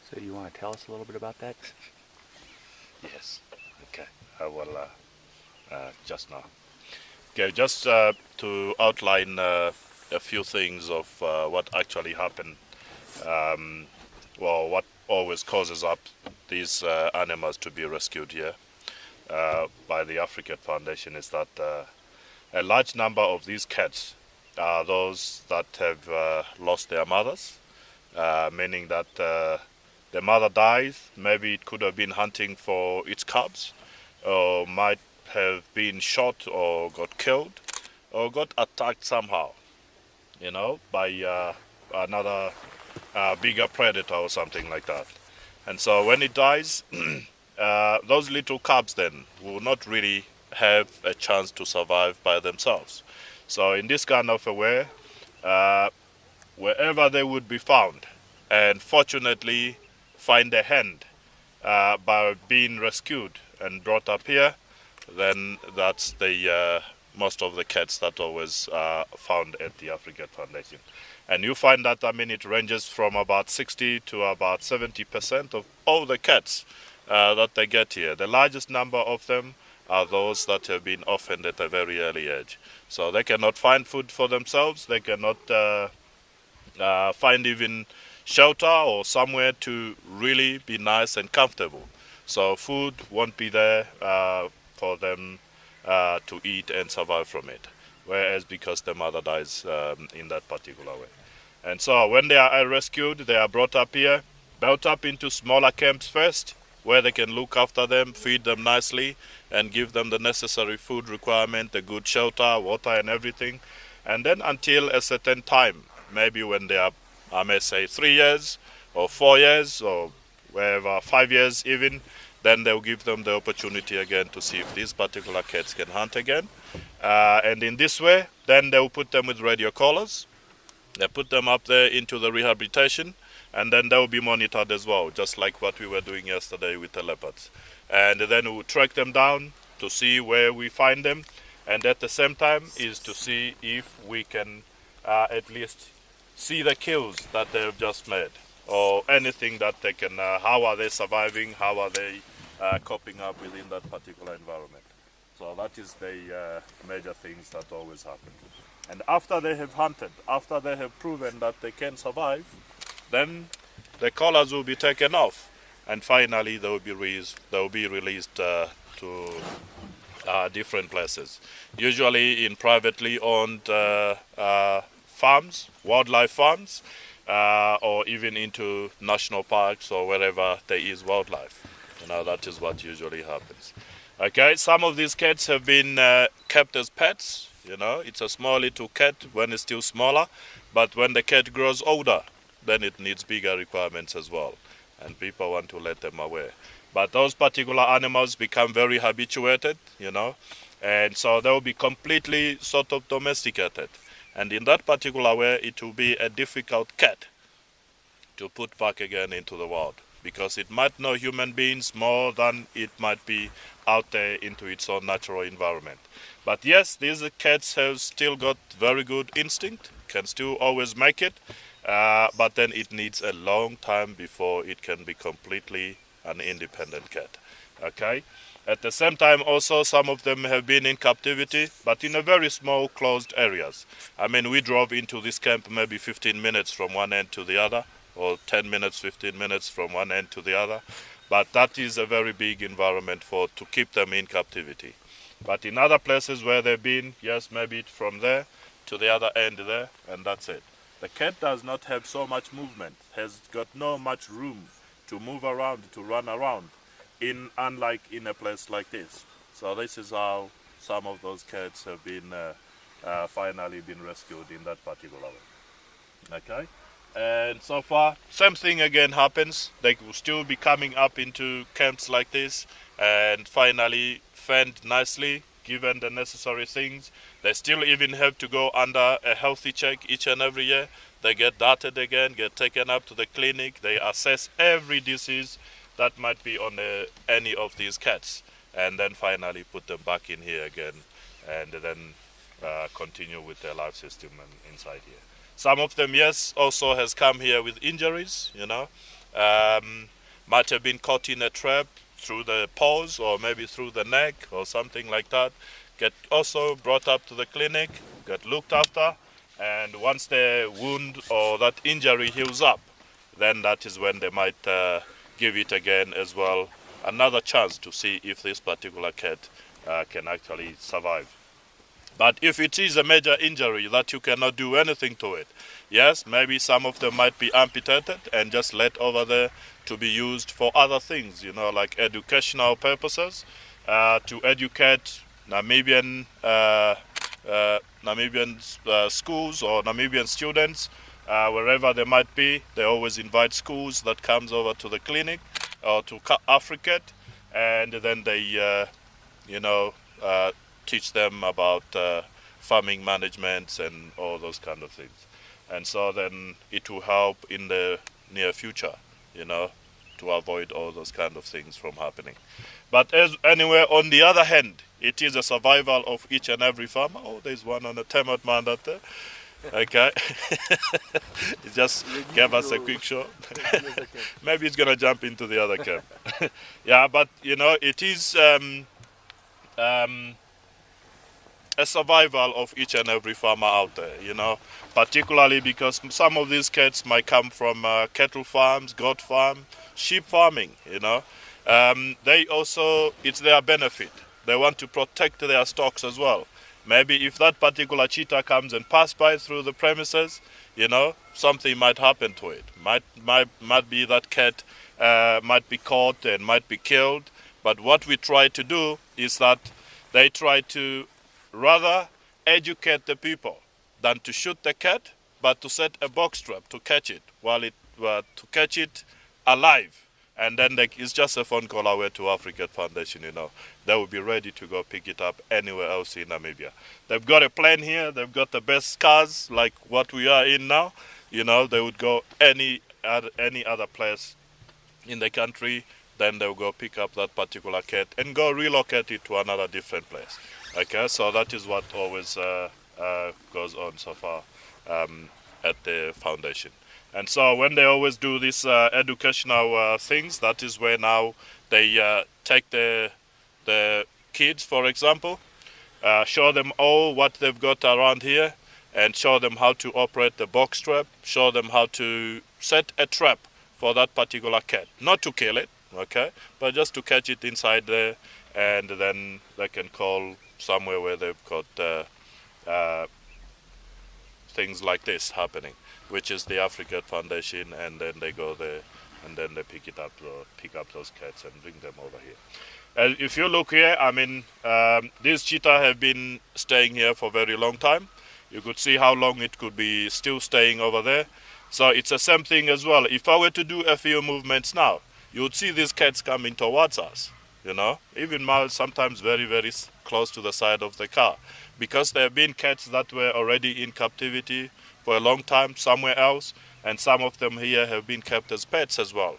So you want to tell us a little bit about that? Yes. Okay. I will just now. Okay, just to outline a few things of what actually happened. Um, well, what always causes up these animals to be rescued here by the AfriCAT Foundation is that a large number of these cats are those that have lost their mothers, meaning that the mother dies. Maybe it could have been hunting for its cubs, or might have been shot or got killed, or got attacked somehow, by another bigger predator or something like that. And so when it dies, those little cubs then will not really have a chance to survive by themselves. So in this kind of a way, uh, wherever they would be found, and fortunately find a hand by being rescued and brought up here, then that's the most of the cats that always found at the AfriCAT Foundation. And you find that, I mean, it ranges from about 60 to about 70% of all the cats that they get here. The largest number of them are those that have been orphaned at a very early age. So they cannot find food for themselves, they cannot find even shelter or somewhere to really be nice and comfortable. So food won't be there for them to eat and survive from it. Whereas because the mother dies in that particular way. And so when they are rescued, they are brought up here, built up into smaller camps first, where they can look after them, feed them nicely, and give them the necessary food requirement, the good shelter, water and everything. And then until a certain time, maybe when they are, I may say, 3 years or 4 years or wherever, 5 years even, then they'll give them the opportunity again to see if these particular cats can hunt again. And in this way, then they'll put them with radio collars. They put them up there into the rehabilitation, and then they'll be monitored as well, just like what we were doing yesterday with the leopards. And then we'll track them down to see where we find them, and at the same time is to see if we can at least see the kills that they have just made, or anything that they can, how are they surviving, how are they coping up within that particular environment. So that is the major things that always happen. And after they have hunted, after they have proven that they can survive, then the collars will be taken off, and finally they will be released to different places, usually in privately owned farms, wildlife farms, or even into national parks or wherever there is wildlife. That is what usually happens. Okay, some of these cats have been kept as pets. It's a small little cat when it's still smaller, but when the cat grows older, then it needs bigger requirements as well, and people want to let them away. But those particular animals become very habituated, and so they'll be completely sort of domesticated. And in that particular way, it will be a difficult cat to put back again into the wild, because it might know human beings more than it might be out there into its own natural environment. But yes, these cats have still got very good instinct, can still always make it, but then it needs a long time before it can be completely an independent cat. Okay? At the same time also, some of them have been in captivity, but in a very small closed areas. I mean, we drove into this camp maybe 15 minutes from one end to the other, or 10 minutes, 15 minutes from one end to the other. But that is a very big environment to keep them in captivity. But in other places where they've been, yes, maybe from there to the other end there, and that's it. The cat does not have so much movement, has got no much room to move around, to run around, unlike in a place like this. So this is how some of those cats have been finally been rescued in that particular way. Okay? And so far, same thing again happens. They will still be coming up into camps like this, and finally fed nicely, given the necessary things. They still even have to go under a healthy check each and every year. They get darted again, get taken up to the clinic. They assess every disease that might be on any of these cats, and then finally put them back in here again, and then continue with their life system inside here. Some of them, yes, also has come here with injuries, might have been caught in a trap through the paws or maybe through the neck or something like that, get also brought up to the clinic, get looked after, and once the wound or that injury heals up, then that is when they might give it again as well, another chance to see if this particular cat can actually survive. But if it is a major injury that you cannot do anything to it, yes, maybe some of them might be amputated and just let over there to be used for other things, you know, like educational purposes, to educate Namibian schools or Namibian students, wherever they might be. They always invite schools that comes over to the clinic or to AfriCAT, and then they, you know, teach them about farming management and all those kind of things. And so then it will help in the near future, you know, to avoid all those kind of things from happening. But as anyway, on the other hand, it is a survival of each and every farmer. Oh, there's one on a temat man out there. Okay. He just gave us a quick show. Maybe he's going to jump into the other camp. Yeah, but, you know, it is a survival of each and every farmer out there, you know, particularly because some of these cats might come from cattle farms, goat farm, sheep farming, you know. They also, it's their benefit. They want to protect their stocks as well. Maybe if that particular cheetah comes and pass by through the premises, you know, something might happen to it. Might be that cat might be caught and might be killed. But what we try to do is that they try to rather educate the people than to shoot the cat, but to set a box trap to catch it to catch it alive. And then it's just a phone call away to AfriCAT Foundation, you know. They will be ready to go pick it up anywhere else in Namibia. They've got a plane here. They've got the best cars like what we are in now. You know, they would go any other place in the country. Then they'll go pick up that particular cat and go relocate it to another different place. Okay, so that is what always goes on so far at the foundation. And so when they always do these educational things, that is where now they take the kids, for example, show them all what they've got around here, and show them how to operate the box trap, show them how to set a trap for that particular cat. Not to kill it, okay, but just to catch it inside there, and then they can call somewhere where they've got things like this happening, which is the AfriCAT Foundation, and then they go there and then they pick up those cats and bring them over here. And if you look here, I mean, these cheetah have been staying here for a very long time. You could see how long it could be still staying over there. So it's the same thing as well. If I were to do a few movements now, you would see these cats coming towards us, you know, even miles, sometimes very, very close to the side of the car, because there have been cats that were already in captivity for a long time somewhere else, and some of them here have been kept as pets as well.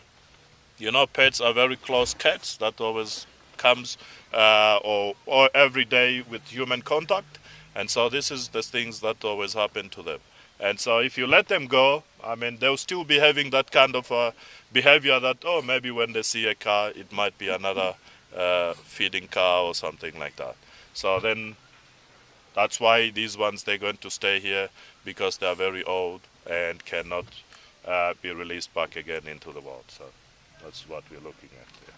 You know, pets are very close cats that always comes or every day with human contact, and so this is the things that always happen to them. And so if you let them go, I mean, they'll still be having that kind of behavior that, oh, maybe when they see a car, it might be another feeding car or something like that. So then that's why these ones, they're going to stay here, because they're very old and cannot be released back again into the world. So that's what we're looking at here.